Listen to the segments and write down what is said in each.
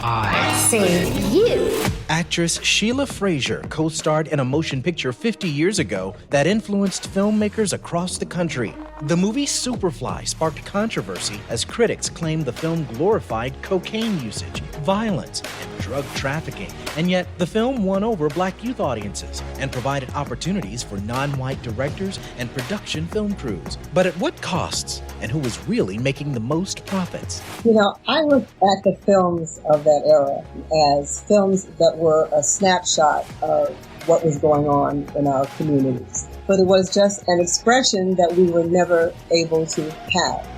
I see you. Actress Sheila Frazier co-starred in a motion picture 50 years ago that influenced filmmakers across the country. The movie Superfly sparked controversy as critics claimed the film glorified cocaine usage, violence, and drug trafficking. And yet, the film won over black youth audiences and provided opportunities for non-white directors and production film crews. But at what costs? And who was really making the most profits? You know, I look at the films of that era as films that were a snapshot of what was going on in our communities. But it was just an expression that we were never able to have.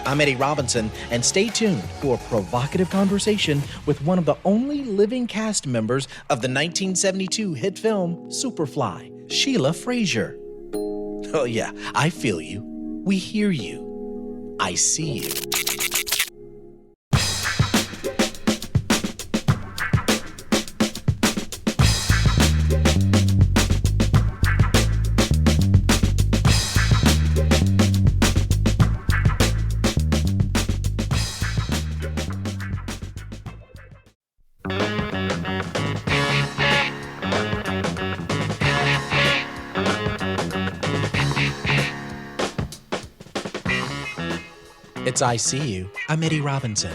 I'm Eddie Robinson, and stay tuned for a provocative conversation with one of the only living cast members of the 1972 hit film Superfly, Sheila Frazier. Oh yeah, I feel you. We hear you. I see you. It's I See You. I'm Eddie Robinson.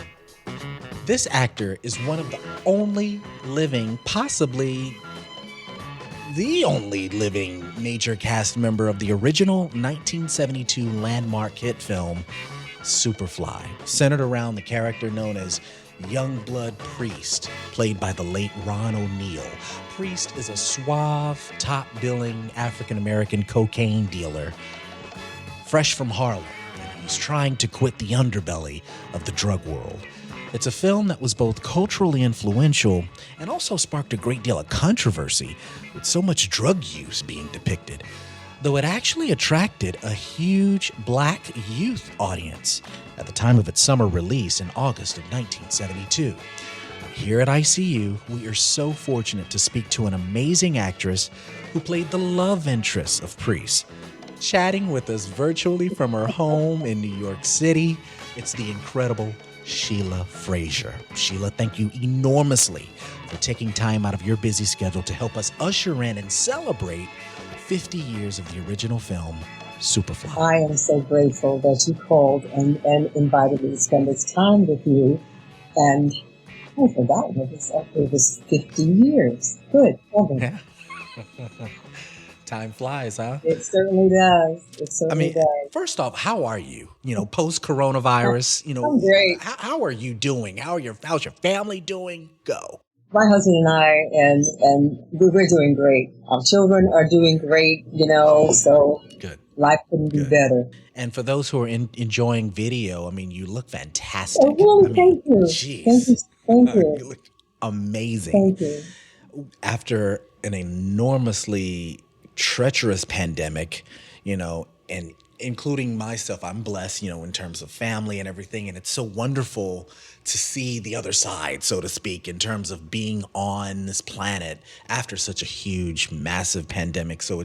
This actor is one of the only living, possibly the only living major cast member of the original 1972 landmark hit film, Superfly, centered around the character known as Youngblood Priest, played by the late Ron O'Neal. Priest is a suave, top-billing African-American cocaine dealer, fresh from Harlem. He's trying to quit the underbelly of the drug world. It's a film that was both culturally influential and also sparked a great deal of controversy with so much drug use being depicted, though it actually attracted a huge black youth audience at the time of its summer release in August of 1972. Here at ICU, we are so fortunate to speak to an amazing actress who played the love interest of Priest. Chatting with us virtually from her home in New York City, it's the incredible Sheila Frazier. Sheila, thank you enormously for taking time out of your busy schedule to help us usher in and celebrate 50 years of the original film, Superfly. I am so grateful that you called and invited me to spend this time with you. And I forgot it was 50 years. Good heavens. Yeah. Time flies, huh? It certainly does. It certainly does. First off, how are you? Post-coronavirus, I'm great. How are you doing? How's your family doing? Go. My husband and I, and we're doing great. Our children are doing great, so good. Life couldn't be better. And for those who are enjoying video, you look fantastic. Oh, really? Thank you. Geez. Thank you. You look amazing. Thank you. After an enormously treacherous pandemic, and including myself, I'm blessed, in terms of family and everything. And it's so wonderful to see the other side, so to speak, in terms of being on this planet after such a huge, massive pandemic. So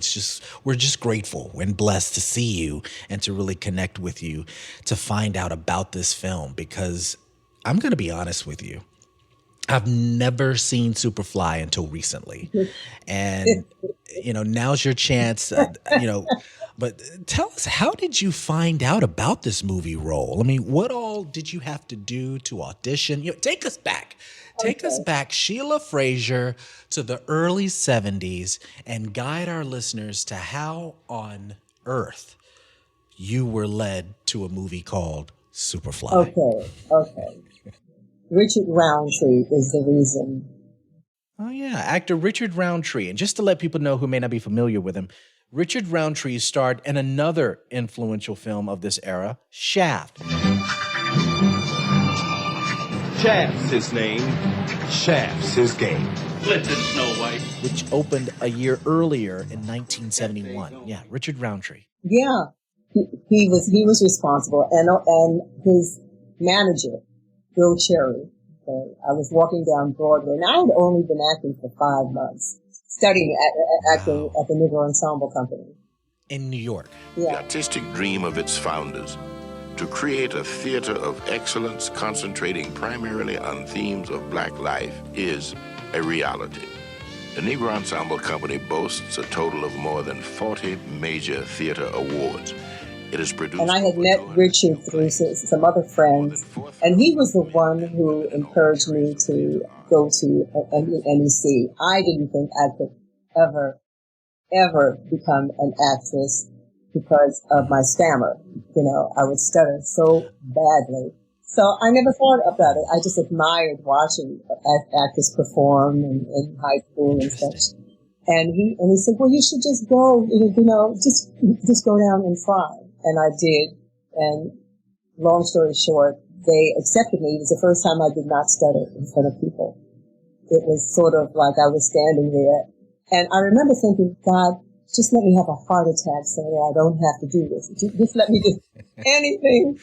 we're just grateful and blessed to see you and to really connect with you, to find out about this film, because I'm going to be honest with you. I've never seen Superfly until recently. And, now's your chance, but tell us, how did you find out about this movie role? What all did you have to do to audition? Take us back. Take us back, Sheila Frazier, to the early 70s and guide our listeners to how on earth you were led to a movie called Superfly. Okay. Richard Roundtree is the reason. Oh, yeah. Actor Richard Roundtree. And just to let people know who may not be familiar with him, Richard Roundtree starred in another influential film of this era, Shaft. Shaft's his name. Shaft's his game. Flint and Snow White. Which opened a year earlier in 1971. Yeah, Richard Roundtree. Yeah. He was responsible. And his manager, Bill Cherry. I was walking down Broadway, and I had only been acting for 5 months, studying acting at the Negro Ensemble Company. In New York. Yeah. The artistic dream of its founders To create a theater of excellence concentrating primarily on themes of black life is a reality. The Negro Ensemble Company boasts a total of more than 40 major theater awards. It is produced. And I had met Richard through some other friends, and he was the one who encouraged me to go to NEC. I didn't think I could ever become an actress because of my stammer. You know, I would stutter so badly. So I never thought about it. I just admired watching actors perform in high school and such. And he said, well, you should just go, just go down and try. And I did. And long story short, they accepted me. It was the first time I did not stutter in front of people. It was sort of like I was standing there. And I remember thinking, God, just let me have a heart attack so that I don't have to do this. Just let me do anything,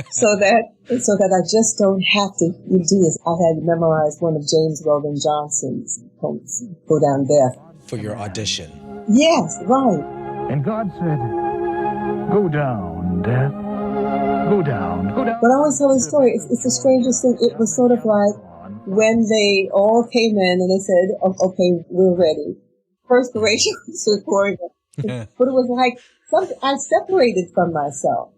so that I just don't have to do this. I had memorized one of James Weldon Johnson's poems, Go Down Deaf. For your audition. Yes, right. And God said, go down, death. Go down, go down. But I always tell the story. It's the strangest thing. It was sort of like when they all came in and they said, okay, we're ready. Perspiration was recorded. But it was like something I separated from myself.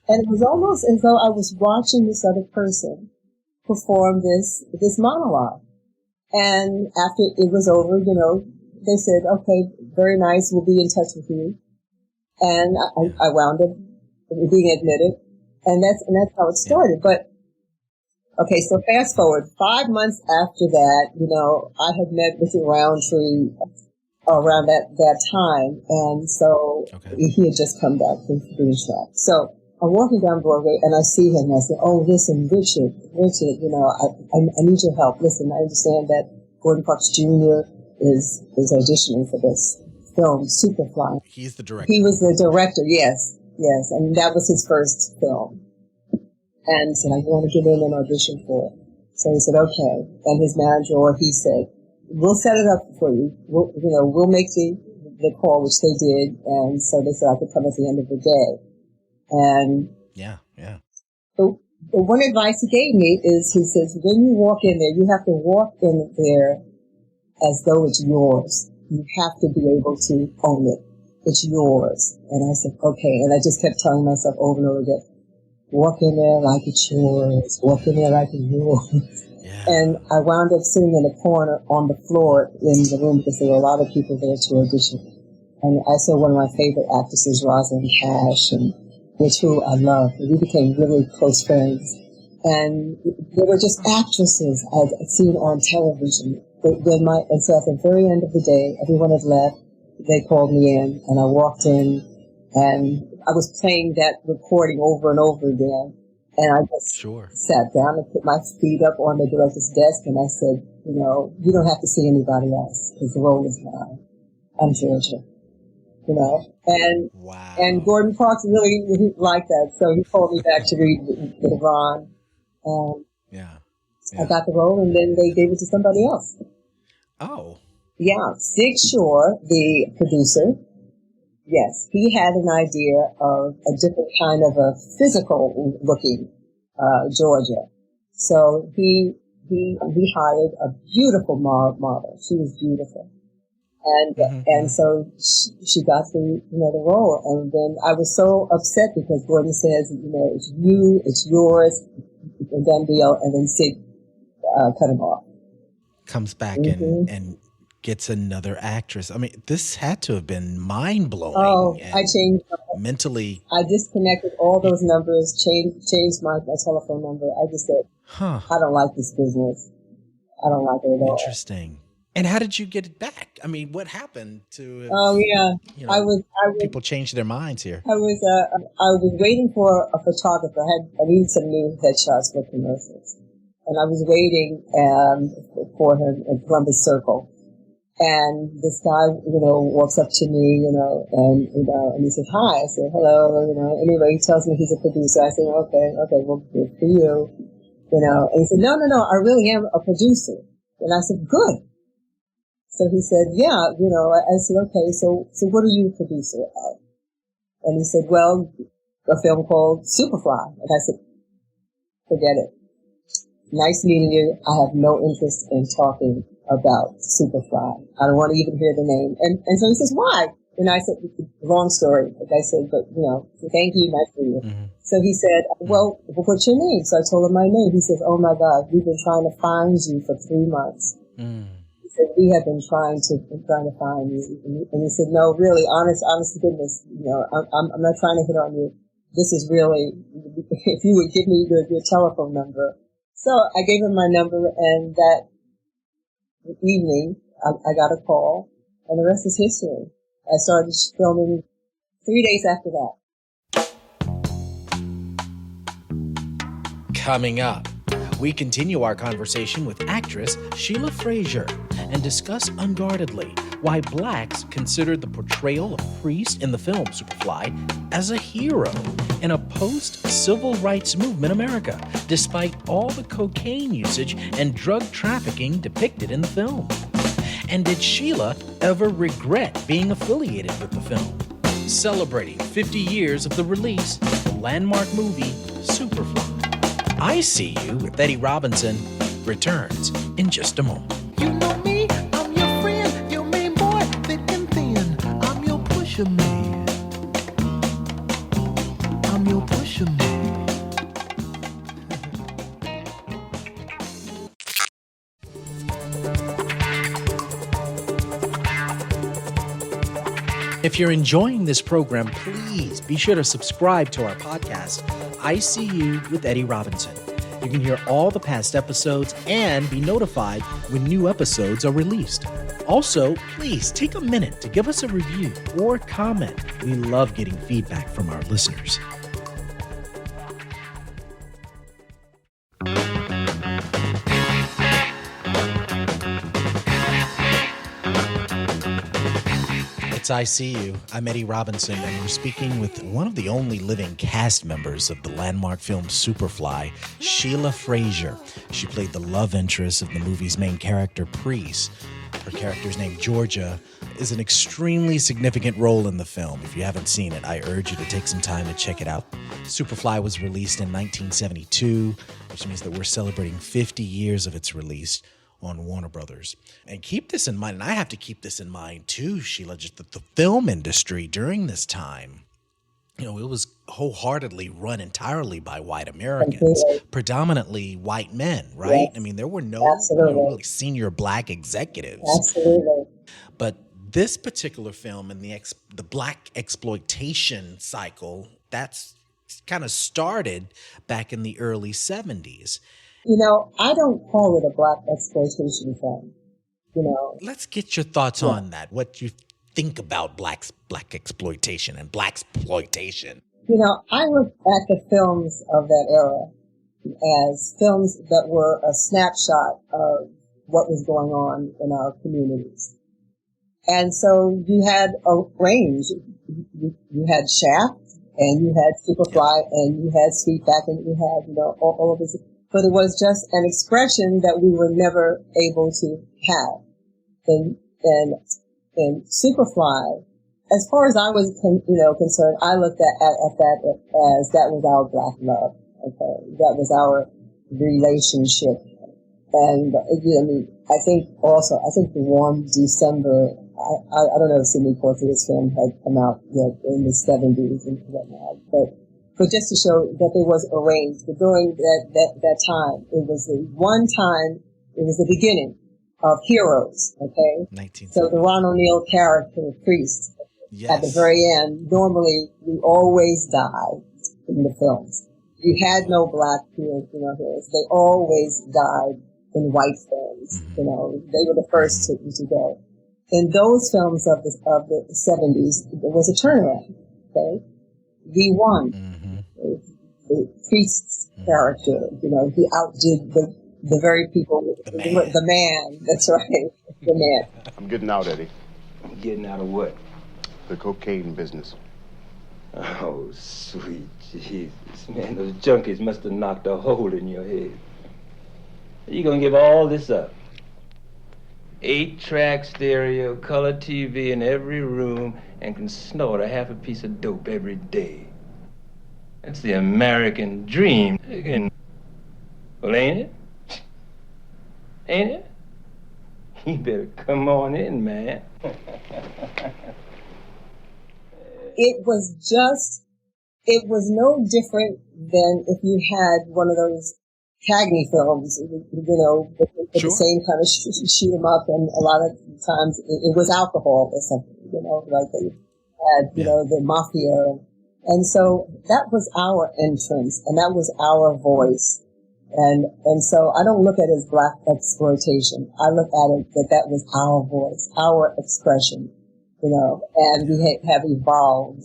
And it was almost as though I was watching this other person perform this monologue. And after it was over, they said, okay, very nice, we'll be in touch with you. And I wound up being admitted. And that's how it started. But, okay, so fast forward, 5 months after that, I had met Richard Roundtree around that time. And so he had just come back from being trapped. So I'm walking down Broadway and I see him and I say, oh, listen, Richard, I need your help. Listen, I understand that Gordon Parks Jr. is auditioning for this film, Superfly. He's the director. He was the director, yes. And that was his first film. And said, I want to get in and audition for it. So he said, okay. And his manager, he said, we'll set it up for you. We'll make the call, which they did. And so they said I could come at the end of the day. And yeah. The one advice he gave me is, he says, when you walk in there, you have to walk in there as though it's yours. You have to be able to own it. It's yours. And I said, okay. And I just kept telling myself over and over again, walk in there like it's yours. Walk in there like it's yours. Yeah. And I wound up sitting in a corner on the floor in the room because there were a lot of people there to audition. And I saw one of my favorite actresses, Rosalind Cash, who I love. We became really close friends. And they were just actresses I'd seen on television. And so at the very end of the day, everyone had left. They called me in, and I walked in, and I was playing that recording over and over again. And I just sat down and put my feet up on the director's desk, and I said, you don't have to see anybody else, because the role is mine. I'm Georgia. And wow. And Gordon Parks really liked that, so he called me back to read with Ron. I got the role, and then they gave it to somebody else. Oh. Yeah, Sig Shore, the producer, yes, he had an idea of a different kind of a physical-looking Georgia. So he hired a beautiful model. She was beautiful. And so she got the role. And then I was so upset because Gordon says, it's you, it's yours, a done deal, and then Sig cut him off. Comes back and gets another actress. I mean, this had to have been mind-blowing. Oh, I changed mentally. I disconnected all those numbers, changed my telephone number. I just said, I don't like this business. I don't like it at all. Interesting. And how did you get it back? I mean, what happened to? Oh yeah, I was. People changed their minds here. I was waiting for a photographer. I needed some new headshots for commercials, and I was waiting for him at Columbus Circle. And this guy, walks up to me, and he said, hi. I said, hello, Anyway, he tells me he's a producer. I said, okay, well, good for you, And he said, no, I really am a producer. And I said, good. So he said, yeah, I said, okay, so what are you a producer of? And he said, well, a film called Superfly. And I said, forget it. Nice meeting you. I have no interest in talking about Superfly. I don't want to even hear the name. And so he says, why? And I said, long story. Like I said, but, thank you, nice meeting you. Mm-hmm. So he said, well, what's your name? So I told him my name. He says, oh my God, we've been trying to find you for 3 months. Mm. He said, we have been trying to find you. And he said, no, really, honest to goodness, I'm not trying to hit on you. This is really, if you would give me your telephone number. So I gave him my number, and that evening I got a call, and the rest is history. I started filming 3 days after that. Coming up, we continue our conversation with actress Sheila Frazier and discuss unguardedly why blacks considered the portrayal of Priest in the film Superfly as a hero in a post-civil rights movement America, despite all the cocaine usage and drug trafficking depicted in the film. And did Sheila ever regret being affiliated with the film? Celebrating 50 years of the release of the landmark movie Superfly. I See You with Eddie Robinson returns in just a moment. You know me, I'm your friend, your main boy, thick and thin. I'm your pusher man. I'm your pusher man. If you're enjoying this program, please be sure to subscribe to our podcast, I See You with Eddie Robinson. You can hear all the past episodes and be notified when new episodes are released. Also, please take a minute to give us a review or comment. We love getting feedback from our listeners. It's I See You. I'm Eddie Robinson, and we're speaking with one of the only living cast members of the landmark film Superfly, Sheila Frazier. She played the love interest of the movie's main character, Priest. Her character's name, Georgia, is an extremely significant role in the film. If you haven't seen it, I urge you to take some time to check it out. Superfly was released in 1972, which means that we're celebrating 50 years of its release on Warner Brothers. And keep this in mind, and I have to keep this in mind too, Sheila, just that the film industry during this time, it was wholeheartedly run entirely by white Americans, predominantly white men, right? Yes. I mean, there were no really senior black executives. Absolutely. But this particular film and the black exploitation cycle, that's kind of started back in the early 70s. I don't call it a black exploitation film. Let's get your thoughts on that. What you think about black exploitation and blaxploitation. I look at the films of that era as films that were a snapshot of what was going on in our communities. And so you had a range. You had Shaft, and you had Superfly, and you had Sweetback, and you had, all of this. But it was just an expression that we were never able to have. And Superfly, as far as I was, concerned, I looked at that as that was our black love. Okay, that was our relationship. And I think the Warm December. I don't know if Sidney Poitier's film had come out yet in the 70s and whatnot, but just to show that there was a range. But during that time, it was the one time, it was the beginning of heroes, okay? So the Ron O'Neal character, Priest, at the very end, normally we always died in the films. You had no black heroes. They always died in white films. They were the first to go. In those films of the 70s, there was a turnaround, okay? We won. The Priest's character, he outdid the very people, the man, that's right, the man. I'm getting out, Eddie. Getting out of what? The cocaine business. Oh, sweet Jesus, man, those junkies must have knocked a hole in your head. You gonna give all this up? 8-track stereo, color TV in every room, and can snort a half a piece of dope every day. It's the American dream. Well, ain't it? Ain't it? You better come on in, man. It was no different than if you had one of those Cagney films, with Sure. the same kind of shoot 'em up, and a lot of times it was alcohol or something, like they had, the mafia. And so that was our entrance, and that was our voice. And so I don't look at it as black exploitation. I look at it that was our voice, our expression, and we have evolved,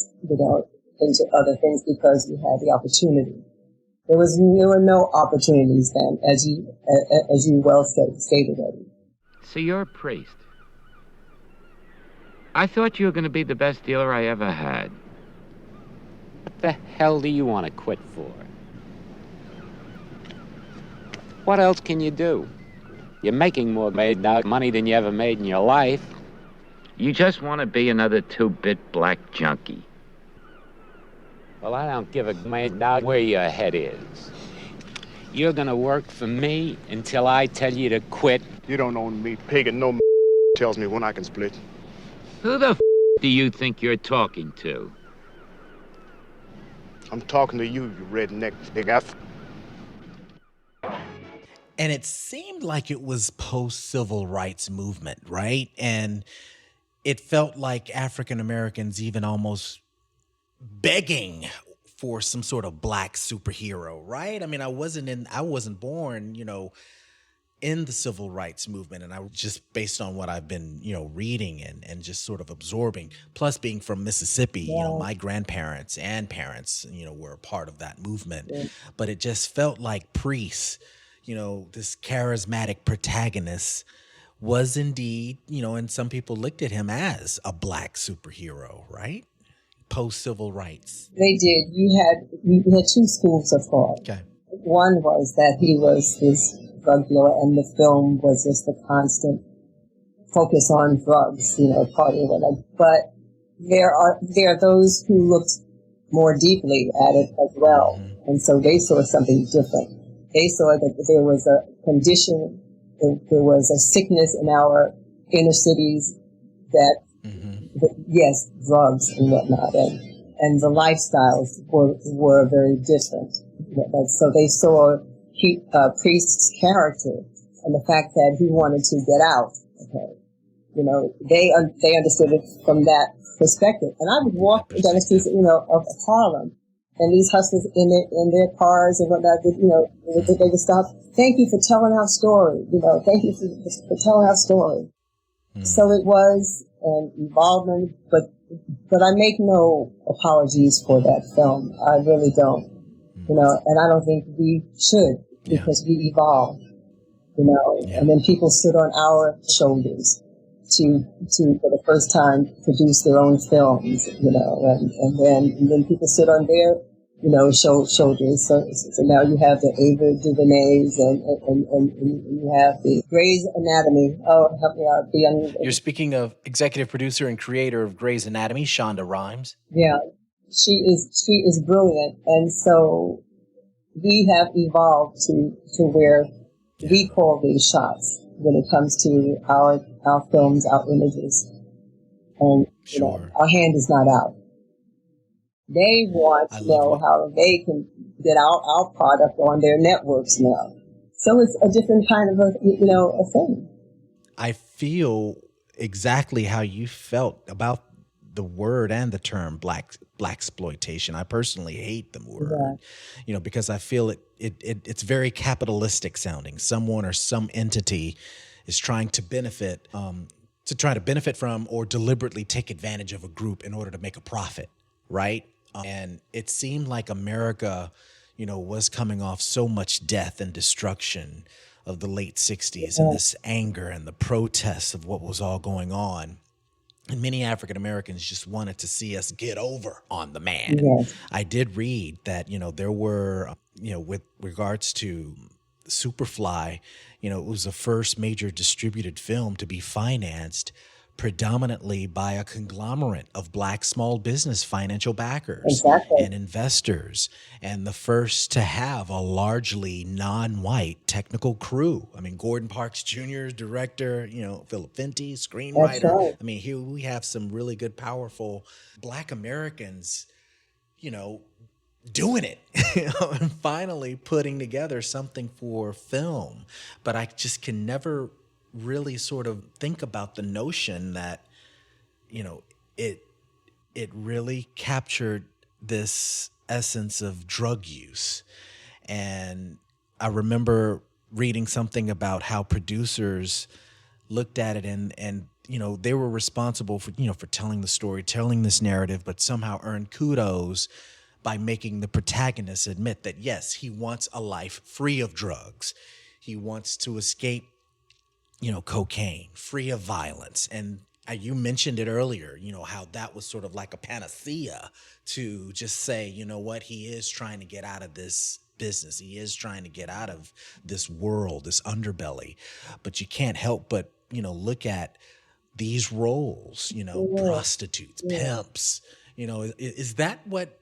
into other things because we had the opportunity. There were no opportunities then, as you well stated, Eddie. So you're a priest. I thought you were going to be the best dealer I ever had. What the hell do you want to quit for? What else can you do? You're making more money than you ever made in your life. You just want to be another two-bit black junkie. Well, I don't give a man where your head is. You're gonna work for me until I tell you to quit. You don't own me, pig, and no tells me when I can split. Who the do you think you're talking to? I'm talking to you, you redneck big F. And it seemed like it was post-civil rights movement, right? And it felt like African Americans even almost begging for some sort of black superhero, right? I mean, I wasn't born, in the civil rights movement. And I just, based on what I've been, reading and just sort of absorbing, plus being from Mississippi, my grandparents and parents, were a part of that movement. Yeah. But it just felt like Priest, this charismatic protagonist was indeed, and some people looked at him as a black superhero, right? Post-civil rights. They did. You had two schools of thought. Okay. One was that he was this drug dealer, and the film was just a constant focus on drugs, partying with it. But there are those who looked more deeply at it as well, and so they saw something different. They saw that there was a condition, there was a sickness in our inner cities that. Yes, drugs and whatnot, and the lifestyles were very different. So they saw Priest's character and the fact that he wanted to get out. Okay, they understood it from that perspective. And I would walk down the streets, of Harlem, and these hustlers in their cars and whatnot, they would stop. Thank you for telling our story. Thank you for telling our story. So it was an involvement, but I make no apologies for that film. I really don't, and I don't think we should, because we evolved, and then people stood on our shoulders to for the first time produce their own films, and then people stood on their shoulders. So now you have the Ava DuVernays and you have the Grey's Anatomy. Oh, help me out. You're speaking of executive producer and creator of Grey's Anatomy, Shonda Rhimes. Yeah, she is brilliant, and so we have evolved to where we call these shots when it comes to our films, our images, and our hand is not out. They want to know how they can get our product on their networks now. So it's a different kind of a thing. I feel exactly how you felt about the word and the term blaxploitation. I personally hate the word, because I feel it's very capitalistic sounding. Someone or some entity is trying to benefit from or deliberately take advantage of a group in order to make a profit, right? And it seemed like America, was coming off so much death and destruction of the late 60s and this anger and the protests of what was all going on. And many African Americans just wanted to see us get over on the man. Yes. I did read that, there were, with regards to Superfly, it was the first major distributed film to be financed predominantly by a conglomerate of Black small business financial backers Exactly. and investors, and the first to have a largely non-white technical crew. I mean, Gordon Parks Jr., director, Philip Fenty, That's screenwriter. right. I mean, here we have some really good, powerful Black Americans, doing it, and finally putting together something for film. But I just can never really sort of think about the notion that, it really captured this essence of drug use. And I remember reading something about how producers looked at it and they were responsible for for telling the story, telling this narrative, but somehow earned kudos by making the protagonist admit that yes, he wants a life free of drugs. He wants to escape cocaine, free of violence. And you mentioned it earlier, how that was sort of like a panacea to just say, what, he is trying to get out of this business. He is trying to get out of this world, this underbelly. But you can't help but, look at these roles, prostitutes, pimps, is that what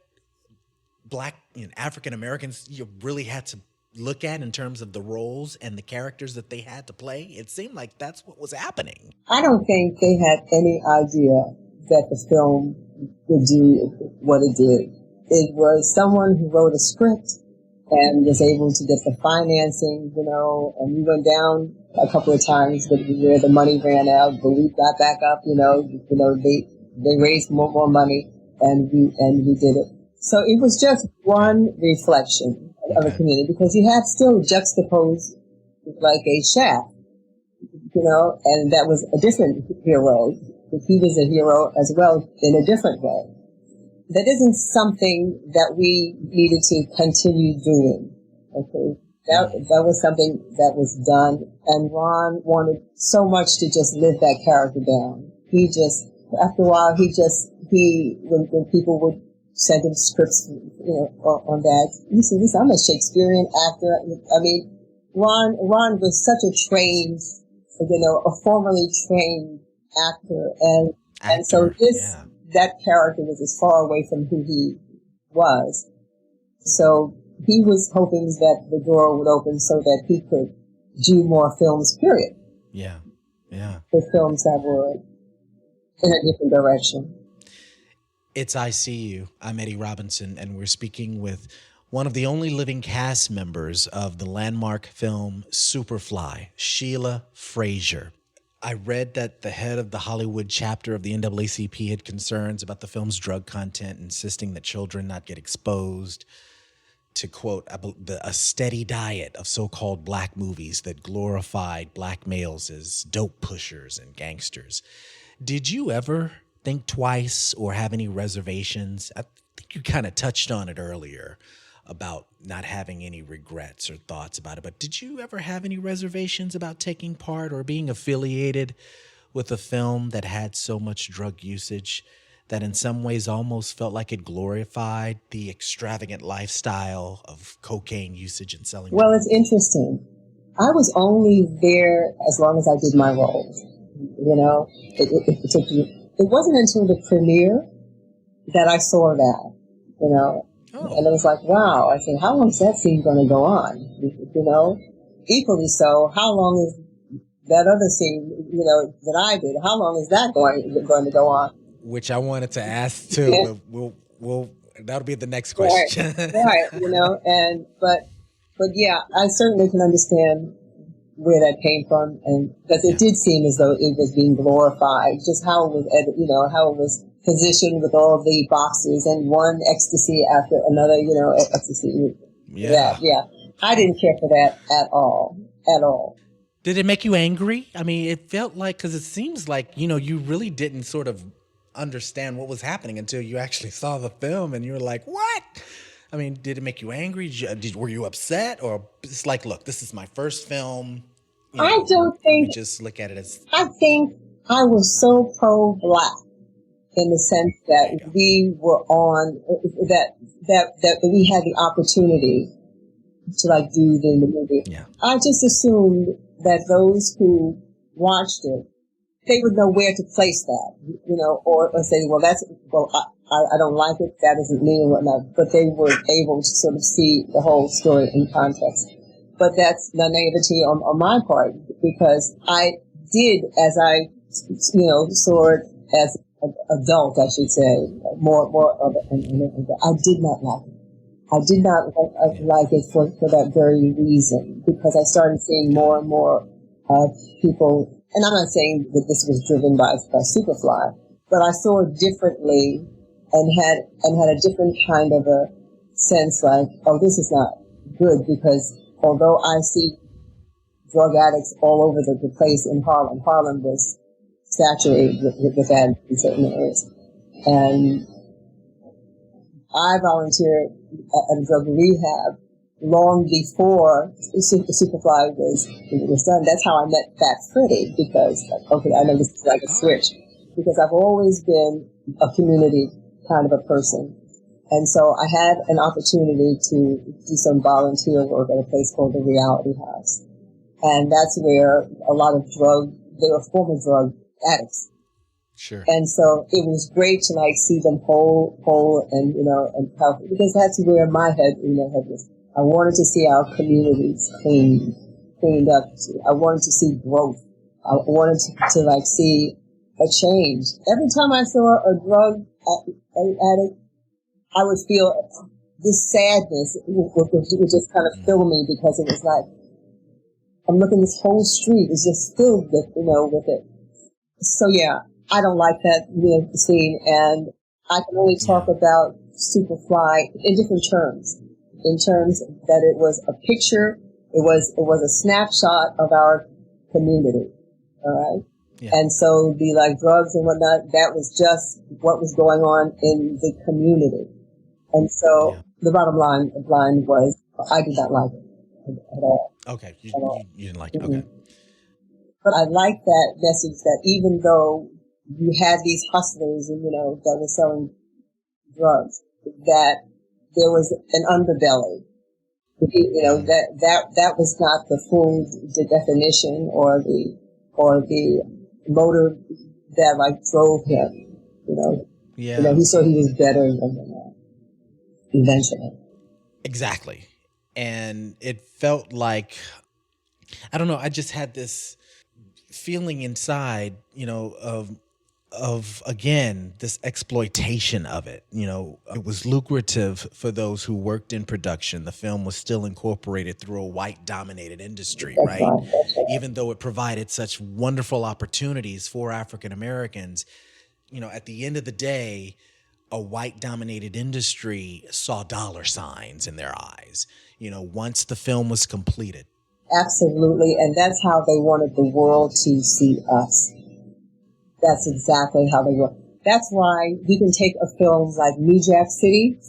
Black African Americans really had to look at in terms of the roles and the characters that they had to play? It seemed like that's what was happening. I don't think they had any idea that the film would do what it did. It was someone who wrote a script and was able to get the financing, and we went down a couple of times where the money ran out, but we got back up, they raised more money and we did it. So it was just one reflection of a community, because you had still juxtaposed like a Shaft, and that was a different hero. He was a hero as well in a different way. That isn't something that we needed to continue doing. Okay, that was something that was done, and Ron wanted so much to just live that character down. He just, after a while, when people would send him scripts, on that. Listen, I'm a Shakespearean actor. I mean, Ron was such a trained, a formerly trained actor, and so that character was as far away from who he was. So he was hoping that the door would open so that he could do more films. Period. Yeah. The films that were in a different direction. It's I See You. I'm Eddie Robinson, and we're speaking with one of the only living cast members of the landmark film Superfly, Sheila Frazier. I read that the head of the Hollywood chapter of the NAACP had concerns about the film's drug content, insisting that children not get exposed to, quote, a steady diet of so-called Black movies that glorified Black males as dope pushers and gangsters. Did you ever think twice or have any reservations? I think you kind of touched on it earlier about not having any regrets or thoughts about it, but did you ever have any reservations about taking part or being affiliated with a film that had so much drug usage that in some ways almost felt like it glorified the extravagant lifestyle of cocaine usage and selling? Well, it's interesting. I was only there as long as I did my roles. It wasn't until the premiere that I saw that, and it was like, wow. I said, how long is that scene going to go on? Equally so, how long is that other scene, that I did? How long is that going to go on? Which I wanted to ask too, but we'll that'll be the next question. Right. But yeah, I certainly can understand where that came from, and because it did seem as though it was being glorified, just how it was, how it was positioned with all the boxes and one ecstasy after another, ecstasy. Yeah. I didn't care for that at all. Did it make you angry? I mean, it felt like, because it seems like, you really didn't sort of understand what was happening until you actually saw the film and you were like, what? I mean, did it make you angry? Were you upset? Or it's like, look, this is my first film. I don't think. Just look at it as. I think I was so pro-Black in the sense that we were on, that we had the opportunity to do the movie. Yeah. I just assumed that those who watched it they would know where to place that, or say, well, I don't like it, that doesn't mean whatnot, but they were able to sort of see the whole story in context. But that's the naivety on my part, because I did, as I, saw it as an adult, I should say, more of it, I did not like it. I did not like it for that very reason, because I started seeing more and more people, and I'm not saying that this was driven by Superfly, but I saw it differently and had a different kind of a sense like, oh, this is not good, because although I see drug addicts all over the place in Harlem was saturated with that in certain areas. And I volunteered at a drug rehab long before Superfly was done. That's how I met Fat Freddy, because, okay, I know this is like a switch, because I've always been a community kind of a person. And so I had an opportunity to do some volunteer work at a place called the Reality House. And that's where a lot of they were former drug addicts. Sure. And so it was great to see them whole and, and healthy, because that's where my head was. I wanted to see our communities cleaned up. I wanted to see growth. I wanted to see a change. Every time I saw a drug addict, I would feel this sadness would just kind of fill me, because it was like, I'm looking, this whole street is just filled with it. So yeah, I don't like that scene, and I can only talk about Superfly in different terms. In terms that it was a picture, it was a snapshot of our community. All right. Yeah. And so the drugs and whatnot, that was just what was going on in the community. And so the bottom line was, I did not like it at all. Okay. You didn't like it. Okay. But I like that message that even though you had these hustlers and, that were selling drugs, that there was an underbelly. That was not the full definition or the motive that drove him. He saw he was better than that eventually. Exactly. And it felt like, I don't know, I just had this feeling inside, of again, this exploitation of it. It was lucrative for those who worked in production. The film was still incorporated through a white dominated industry, right? Even though it provided such wonderful opportunities for African Americans, at the end of the day, a white dominated industry saw dollar signs in their eyes, once the film was completed. Absolutely. And that's how they wanted the world to see us. That's exactly how they were. That's why you can take a film like New Jack City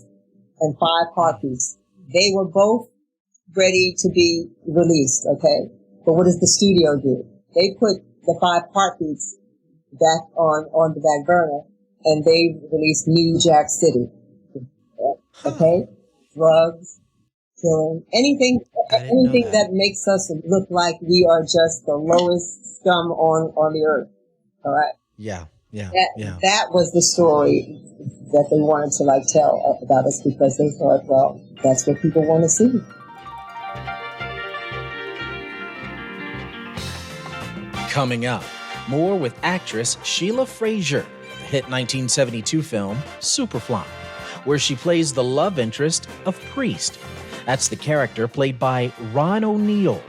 and Five Heartbeats. They were both ready to be released, okay? But what does the studio do? They put the Five Heartbeats back on the back burner, and they released New Jack City. Okay? Drugs, killing, anything that makes us look like we are just the lowest scum on the earth. All right? Yeah. That was the story that they wanted to tell about us, because they thought, well, that's what people want to see. Coming up, more with actress Sheila Frazier, the hit 1972 film Superfly, where she plays the love interest of Priest. That's the character played by Ron O'Neal.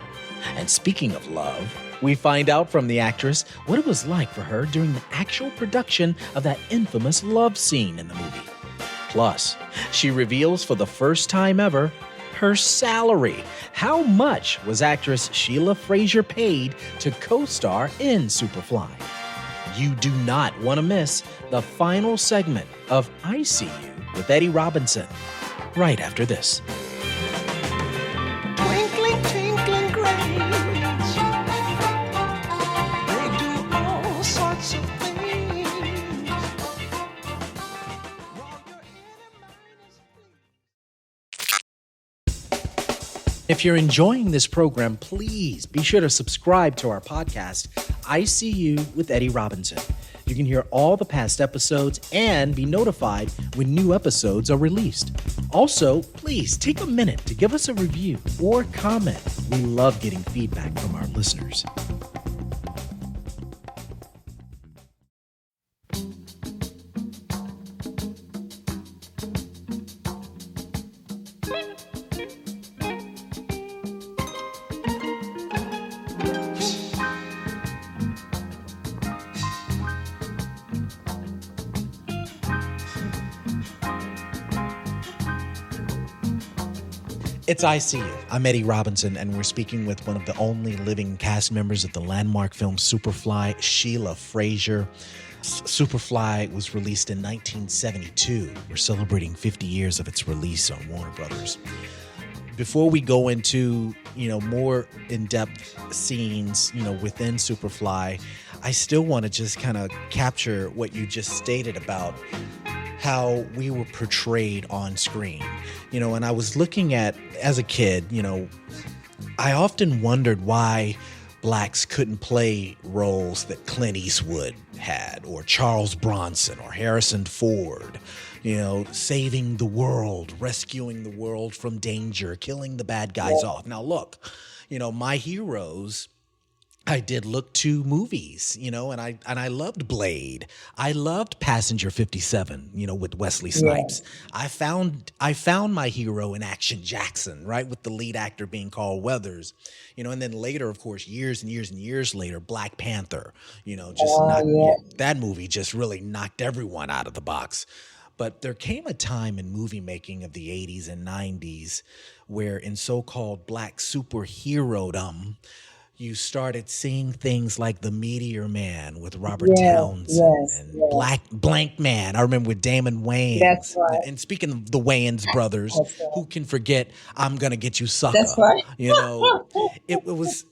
And speaking of love, we find out from the actress what it was like for her during the actual production of that infamous love scene in the movie. Plus, she reveals for the first time ever her salary. How much was actress Sheila Frazier paid to co-star in Superfly? You do not want to miss the final segment of I See You with Eddie Robinson right after this. Twinkling, twinkling grace, they do all sorts of things. While your inner mind is If you're enjoying this program, please be sure to subscribe to our podcast, I See You with Eddie Robinson. You can hear all the past episodes and be notified when new episodes are released. Also, please take a minute to give us a review or comment. We love getting feedback from our listeners. It's I See You. I'm Eddie Robinson, and we're speaking with one of the only living cast members of the landmark film Superfly, Sheila Frazier. Superfly was released in 1972. We're celebrating 50 years of its release on Warner Brothers. Before we go into, more in-depth scenes, within Superfly, I still want to just kind of capture what you just stated about how we were portrayed on screen, and I was looking at, as a kid, I often wondered why blacks couldn't play roles that Clint Eastwood had, or Charles Bronson, or Harrison Ford, saving the world, rescuing the world from danger, killing the bad guys off. Now, look, my heroes, I did look to movies, and I loved Blade. I loved Passenger 57, with Wesley Snipes. Yeah. I found my hero in Action Jackson, right, with the lead actor being Carl Weathers, and then later, of course, years and years and years later, Black Panther, that movie just really knocked everyone out of the box. But there came a time in movie making of the 80s and 90s where in so-called black superherodom, you started seeing things like The Meteor Man with Robert Townsend and Blank Man. I remember with Damon Wayans. That's right. And speaking of the Wayans brothers, who can forget I'm Gonna Get You Sucker? That's right. It was,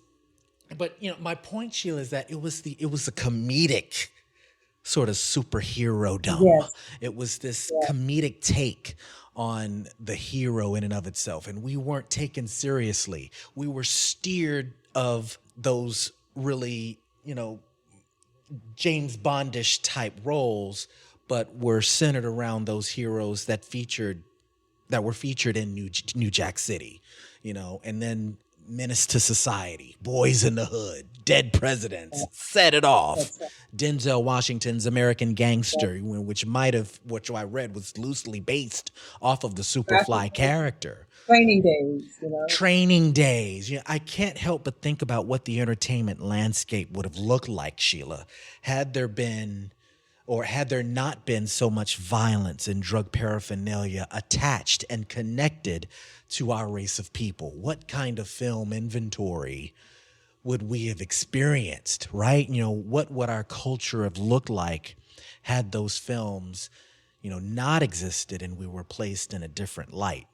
but my point, Sheila, is that it was a comedic sort of superhero-dom. Yes. It was this comedic take on the hero in and of itself, and we weren't taken seriously. We were steered of those really, James Bondish type roles, but were centered around those heroes that were featured in New Jack City, and then Menace to Society, Boys in the Hood, Dead Presidents, Set It Off, Denzel Washington's American Gangster, which I read was loosely based off of the Superfly character. Training Days. I can't help but think about what the entertainment landscape would have looked like, Sheila, had there not been so much violence and drug paraphernalia attached and connected to our race of people. What kind of film inventory would we have experienced, right? What would our culture have looked like had those films, not existed and we were placed in a different light?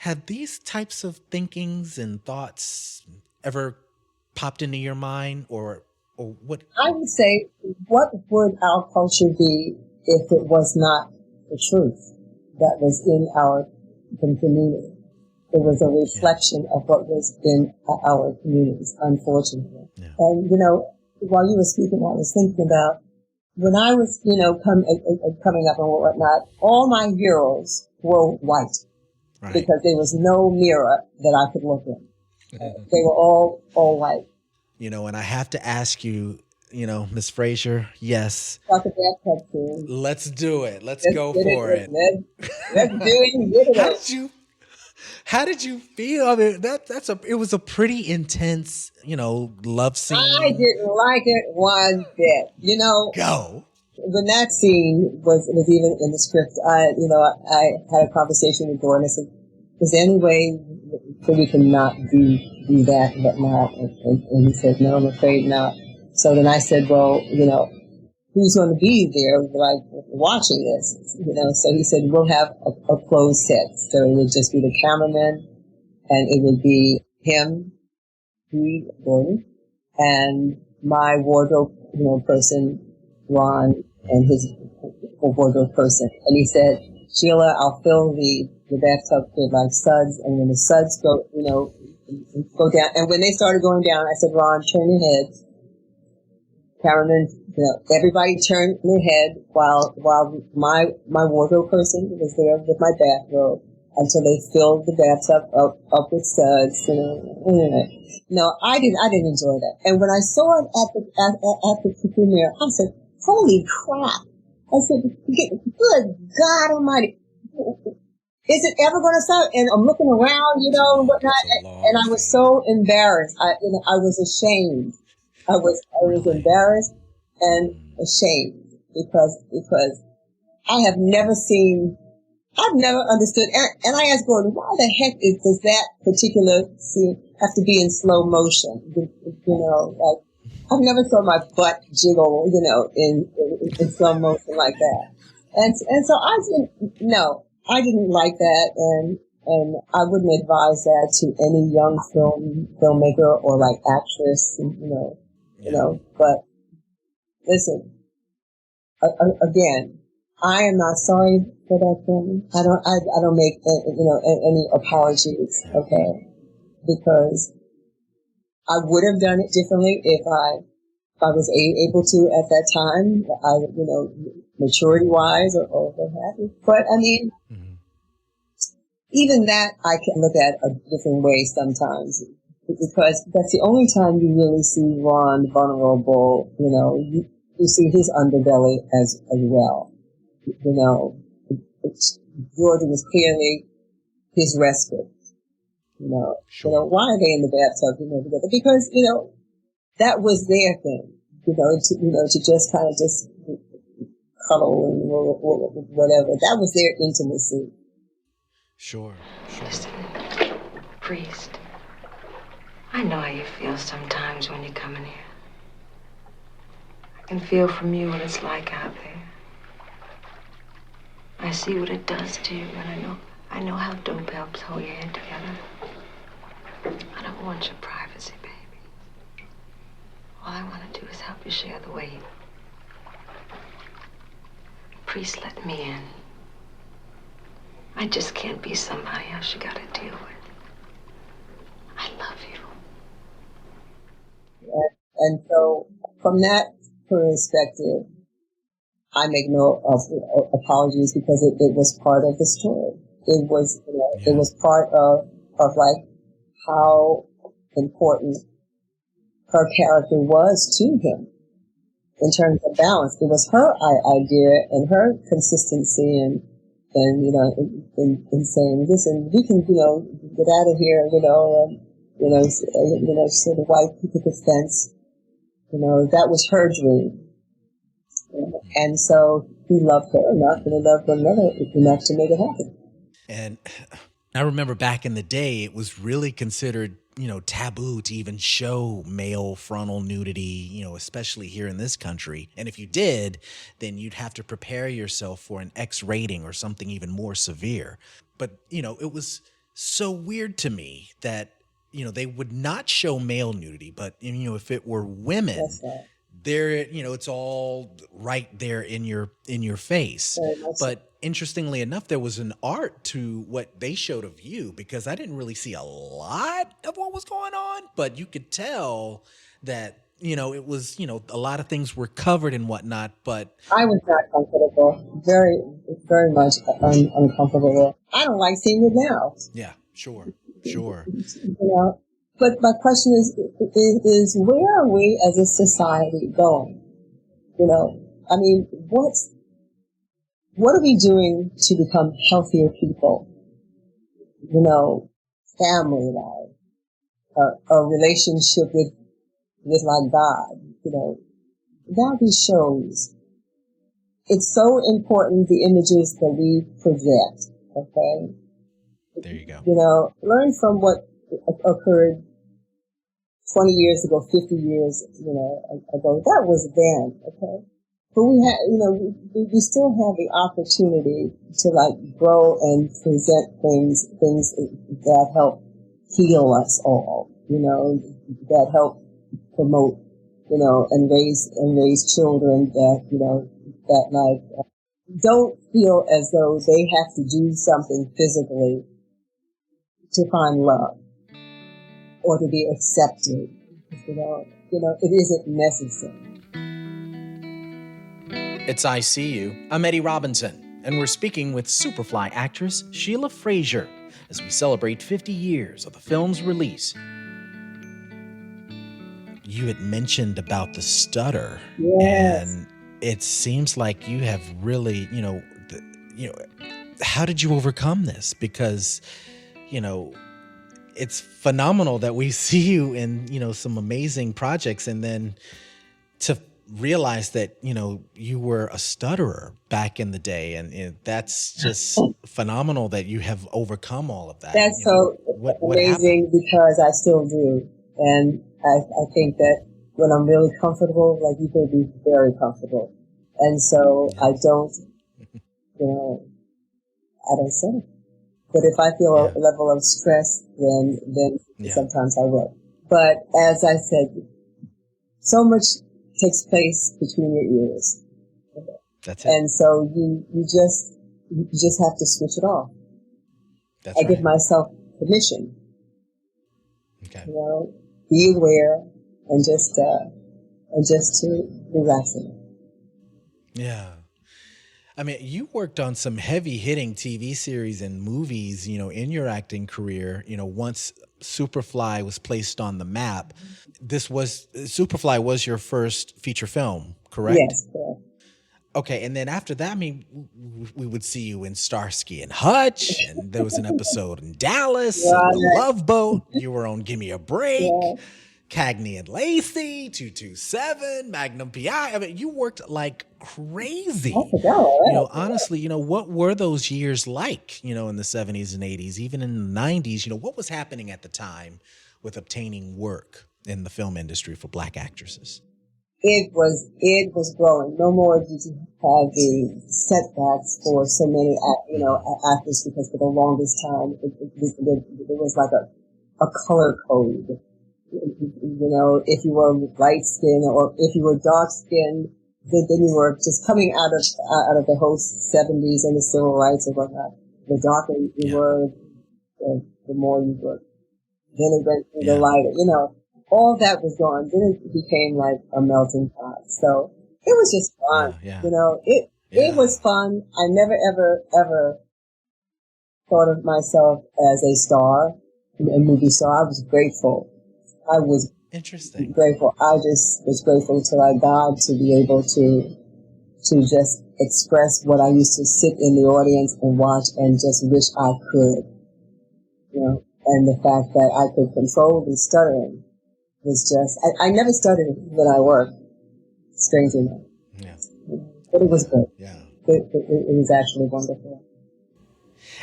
Have these types of thinkings and thoughts ever popped into your mind, or what? I would say, what would our culture be if it was not the truth that was in our community? It was a reflection of what was in our communities, unfortunately. Yeah. And, while you were speaking, I was thinking about when I was, coming up and whatnot, all my heroes were white. Right. Because there was no mirror that I could look in. They were all white. And I have to ask you, Miss Frazier, yes. Talk about that scene. Let's do it. Let's go for it. Let's do it. How did you feel? I mean, it was a pretty intense, love scene. I didn't like it one bit. Go. When that scene was even in the script, I had a conversation with Gordon. I said, "Is there any way that we can not do that, but not?" And he said, "No, I'm afraid not." So then I said, "Well, who's going to be there, like, watching this?" So he said, "We'll have a closed set. So it would just be the cameraman, and it would be him, Gordon, and my wardrobe, person, Ron, and his wardrobe person." And he said, "Sheila, I'll fill the bathtub with like suds, and when the suds go, go down. And when they started going down, I said, Ron, turn your head. Cameraman, everybody turned their head while my wardrobe person was there with my bathrobe until they filled the bathtub up with suds. No, I didn't enjoy that. And when I saw it at the premiere, I said, "Holy crap!" I said, "Good God Almighty, is it ever going to stop?" And I'm looking around, and whatnot, and I was so embarrassed. I was ashamed. I was embarrassed and ashamed because I have never seen. I've never understood, and I asked Gordon, why the heck does that particular scene have to be in slow motion? Like, I've never saw my butt jiggle, in slow motion like that. And so I didn't like that, and I wouldn't advise that to any young filmmaker or like actress, but listen, again, I am not sorry for that film. I don't make any apologies, okay? Because I would have done it differently if I was able to at that time. Maturity wise or what have you. But I mean, even that I can look at a different way sometimes, because that's the only time you really see Ron vulnerable. You see his underbelly as well. Jordan was clearly his respite. Sure. Why are they in the bathtub together? Because that was their thing. To just kind of just cuddle and whatever. That was their intimacy. Sure. Listen, priest, I know how you feel sometimes when you come in here. I can feel from you what it's like out there. I see what it does to you, and I know how dope helps hold your head together. I don't want your privacy, baby. All I want to do is help you share the weight. Priest, let me in. I just can't be somebody else you gotta deal with. I love you. And so, from that perspective, I make no apologies because it was part of the story. It was, it was part of like how important her character was to him in terms of balance. It was her idea and her consistency and in saying, listen, we can, get out of here, so the white people could fence. That was her dream. And so he loved her enough and he loved one another enough to make it happen. And I remember back in the day, it was really considered, taboo to even show male frontal nudity, especially here in this country. And if you did, then you'd have to prepare yourself for an X rating or something even more severe. But, it was so weird to me that, they would not show male nudity, but, if it were women, That's right. there, it's all right there in your face. But interestingly enough, there was an art to what they showed of you, because I didn't really see a lot of what was going on, but you could tell that, it was, a lot of things were covered and whatnot, but I was not comfortable. Very, very much uncomfortable. I don't like seeing it now. Yeah, sure. But my question is where are we as a society going? I mean, what are we doing to become healthier people? Family life, a relationship with like God, now these shows. It's so important, the images that we project, okay? There you go. Learn from what occurred 20 years ago, 50 years, ago. That was then, okay? But we have, we still have the opportunity to like grow and present things that help heal us all, that help promote, and raise children that like don't feel as though they have to do something physically to find love. or to be accepted. It isn't necessary. It's I See You. I'm Eddie Robinson, and we're speaking with Superfly actress Sheila Frazier as we celebrate 50 years of the film's release. You had mentioned about the stutter, Yes. and it seems like you have really, how did you overcome this? Because, it's phenomenal that we see you in, some amazing projects, and then to realize that, you were a stutterer back in the day, and that's just phenomenal that you have overcome all of that. That's so amazing because I still do. And I think that when I'm really comfortable, like you can be very comfortable. And so I don't stutter. But if I feel a level of stress, then sometimes I will. But as I said, so much takes place between your ears. That's it. And so you just have to switch it off. That's I right. give myself permission. Okay. Be aware and just to relax in it. Yeah. I mean, you worked on some heavy-hitting TV series and movies, in your acting career. Once Superfly was placed on the map, Superfly was your first feature film, correct? Yes, correct. Okay, and then after that, I mean, we would see you in Starsky and Hutch, and there was an episode in Dallas, and The Love Boat. You were on Gimme a Break. Yeah. Cagney and Lacey, 227, Magnum PI. I mean, you worked like crazy. I forgot. Honestly, what were those years like, in the 70s and 80s, even in the 90s? What was happening at the time with obtaining work in the film industry for Black actresses? It was growing. No more did you have the setbacks for so many, actors, because for the longest time, it was like a color code. If you were light skinned or if you were dark skinned, then you were just coming out of the whole 70s and the civil rights and whatnot. The darker you were, the more you were. Then it went to the lighter. All that was gone. Then it became like a melting pot. So it was just fun. It was fun. I never ever thought of myself as a star, a movie star. I was grateful. I was grateful. I just was grateful to God to be able to just express what I used to sit in the audience and watch and just wish I could. And the fact that I could control the stuttering was just, I never stuttered when I worked, strangely enough. Yeah. But it was good. Yeah. It was actually wonderful.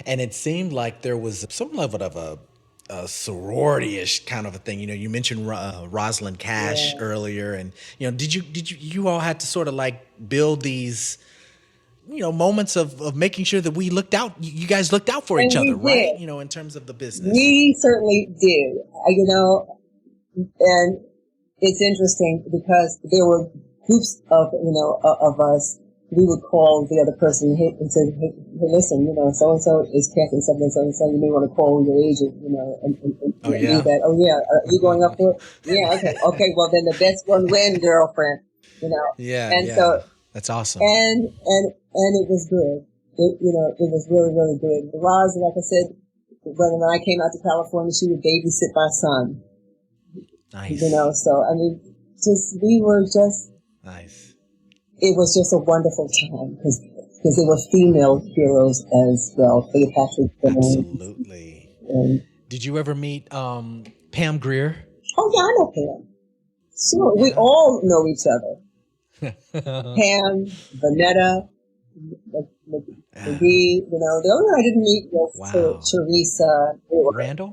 And it seemed like there was some level of a sorority-ish kind of a thing. You mentioned Rosalind Cash earlier, and did you all had to sort of like build these moments of making sure that we looked out, you guys looked out for each other, right? In terms of the business. We certainly did. And it's interesting because there were groups of us. We would call the other person and say, hey, listen, so-and-so is casting something, so-and-so, you may want to call your agent, and do that. Oh, yeah, are you going up for it? Yeah, okay. Okay, well, then the best one win, girlfriend, Yeah, and so that's awesome. And it was good. It was really, really good. Roz, like I said, when I came out to California, she would babysit my son. Nice. So, I mean, we were just... Nice. It was just a wonderful time because there were female heroes as well. Cleopatra. Absolutely. Did you ever meet Pam Grier? Oh yeah, I know Pam. Sure, we all know each other. Pam, Vanetta, McGee. The only one I didn't meet was Teresa Randall.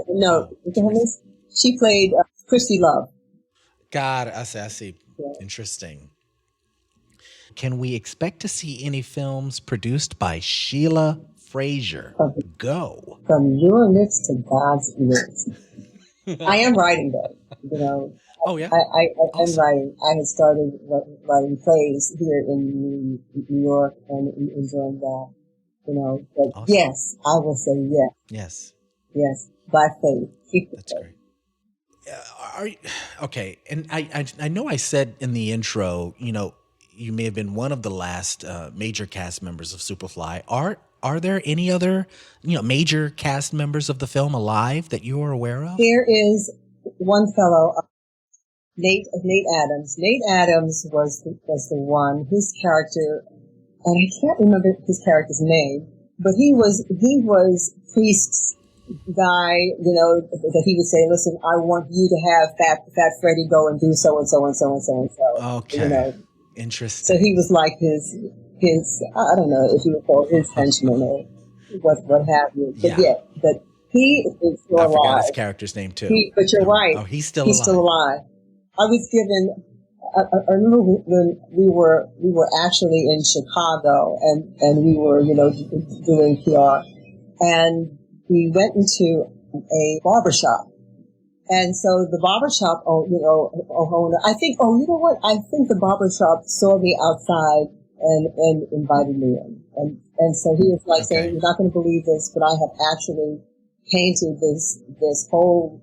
No, she played Chrissy Love. God, I see. Yeah. Interesting. Can we expect to see any films produced by Sheila Frazier? Go. From your lips to God's ears. I am writing though, Oh yeah. I am writing. I had started writing plays here in New York and enjoying that. But awesome. Yes, I will say yes. Yes. Yes, by faith. That's great. Are you, okay? And I know I said in the intro, you may have been one of the last major cast members of Superfly. Are there any other major cast members of the film alive that you are aware of? There is one fellow, Nate Adams. Nate Adams was the one. His character, and I can't remember his character's name, but he was Priest's guy. That he would say, "Listen, I want you to have Fat Freddy go and do so and so and so and so and so." Okay, interesting. So he was like his. I don't know if you would call his henchman or what have you. But but he is still alive. I forgot his character's name too. But you're right. Oh, he's still alive. I was given. I remember when we were actually in Chicago and we were doing PR, and we went into a barbershop. And so the barbershop owner, I think the barbershop saw me outside and invited me in. And so he was like saying, "You're not going to believe this, but I have actually painted this whole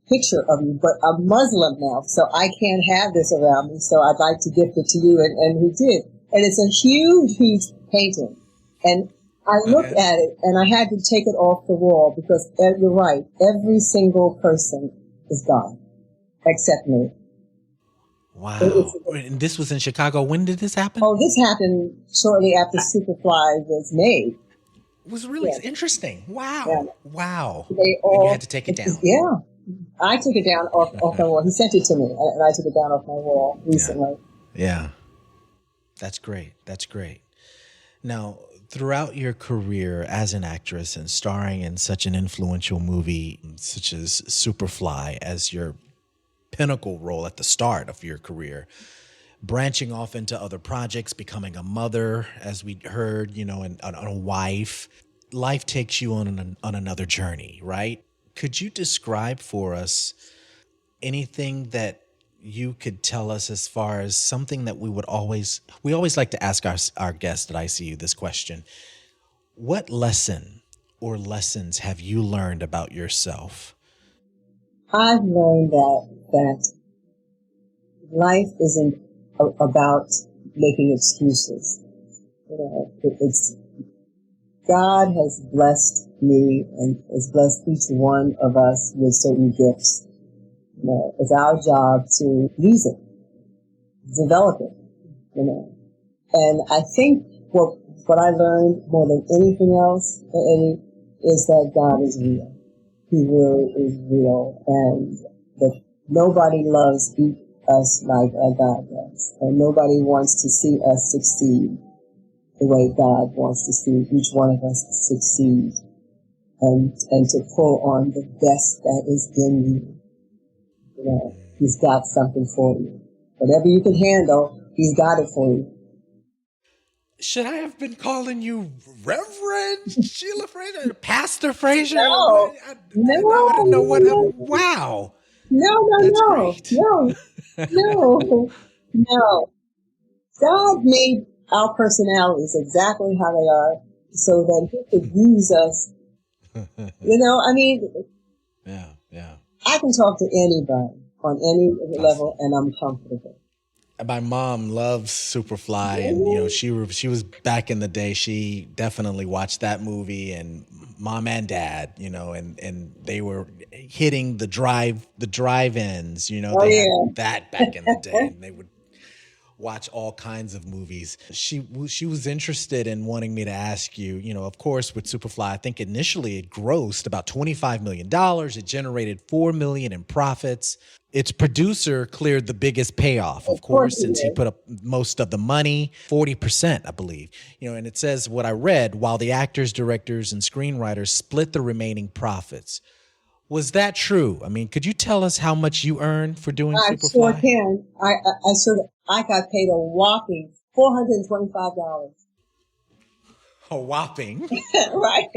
picture of you, but I'm Muslim now, so I can't have this around me, so I'd like to gift it to you." And he did. And it's a huge, huge painting. And I looked at it, and I had to take it off the wall because you're right. Every single person is God, except me. Wow. And this was in Chicago. When did this happen? Oh, this happened shortly after Superfly was made. It was really interesting. Wow. Yeah. Wow. They and you had to take it down. Yeah. I took it down off my wall. He sent it to me, and I took it down off my wall recently. Yeah. That's great. That's great. Now, throughout your career as an actress and starring in such an influential movie such as Superfly as your pinnacle role at the start of your career, branching off into other projects, becoming a mother, as we heard, and a wife, life takes you on another journey, right? Could you describe for us anything that you could tell us as far as something that we always like to ask our guests at ICU this question? What lesson or lessons have you learned about yourself? I've learned that life isn't about making excuses. It's God has blessed me and has blessed each one of us with certain gifts. It's our job to use it, develop it, And I think what I learned more than anything else, is that God is real. He really is real, and that nobody loves us like God does, and nobody wants to see us succeed the way God wants to see each one of us succeed, and to pull on the best that is in you. He's got something for you. Whatever you can handle, he's got it for you. Should I have been calling you Reverend Sheila Frazier? Pastor Frazier? No. I didn't know what. Wow. No. God made our personalities exactly how they are so that he could use us. Yeah. I can talk to anybody on any level, and I'm comfortable. My mom loves Superfly, and she was back in the day. She definitely watched that movie, and mom and dad, and they were hitting the drive-ins. They had that back in the day, and they would watch all kinds of movies. She was interested in wanting me to ask you, of course, with Superfly, I think initially it grossed about $25 million. It generated $4 million in profits. Its producer cleared the biggest payoff, of course, since he put up most of the money, 40%, I believe. And it says what I read, while the actors, directors, and screenwriters split the remaining profits. Was that true? I mean, could you tell us how much you earned for doing Superfly? I sure can. I got paid a whopping $425. A whopping? Right.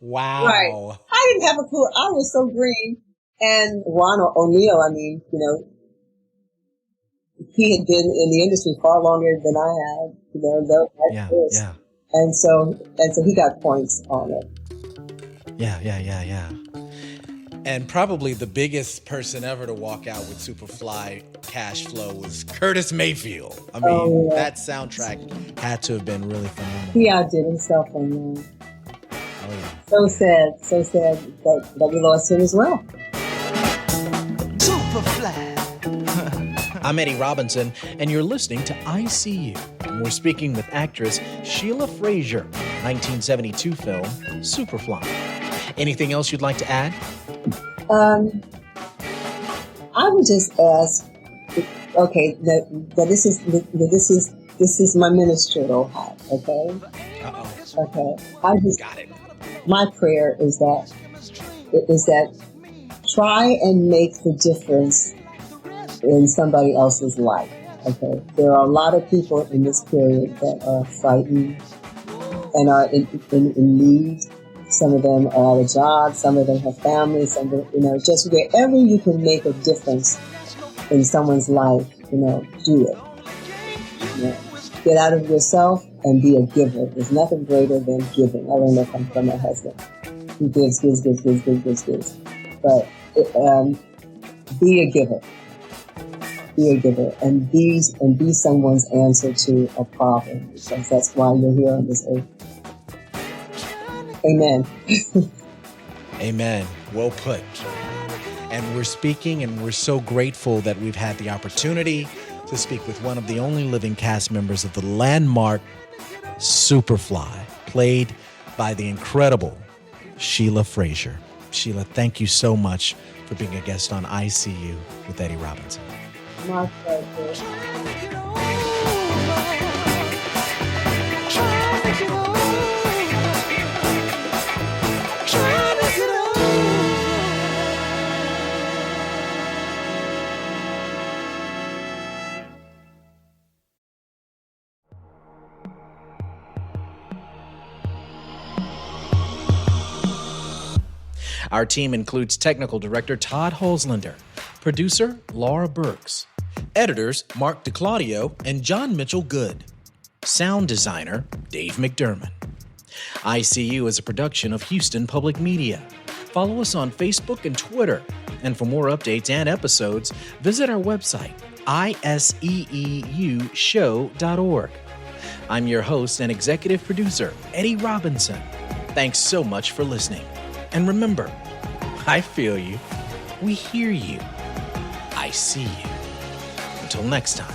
Wow. Right. I didn't have a clue. I was so green. And Ron O'Neill, he had been in the industry far longer than I had, Yeah. And so he got points on it. Yeah. And probably the biggest person ever to walk out with Superfly cash flow was Curtis Mayfield. I mean, that soundtrack had to have been really phenomenal. He outdid himself on that. Oh, yeah. So sad that we lost him as well. Superfly. I'm Eddie Robinson, and you're listening to I See You. And we're speaking with actress Sheila Frazier, 1972 film, Superfly. Anything else you'd like to add? I would just ask, okay, that this is my ministerial hat, okay? Uh-oh. Okay. Got it. My prayer is that try and make the difference in somebody else's life. Okay. There are a lot of people in this period that are frightened and are in need. Some of them are out of jobs, some of them have families, some of them, just wherever you can make a difference in someone's life, do it. Get out of yourself and be a giver. There's nothing greater than giving. I learned that from my husband. He gives. But be a giver. Be a giver and be someone's answer to a problem, because that's why you're here on this earth. Amen. Amen. Well put. And we're speaking, and we're so grateful that we've had the opportunity to speak with one of the only living cast members of the landmark Superfly, played by the incredible Sheila Frazier. Sheila, thank you so much for being a guest on I See You with Eddie Robinson. My pleasure. Our team includes technical director Todd Holzlander, producer Laura Burks, editors Mark DeClaudio and John Mitchell Good, sound designer Dave McDermott. ICU is a production of Houston Public Media. Follow us on Facebook and Twitter. And for more updates and episodes, visit our website, iseeushow.org. I'm your host and executive producer, Eddie Robinson. Thanks so much for listening. And remember, I feel you, we hear you, I see you. Until next time.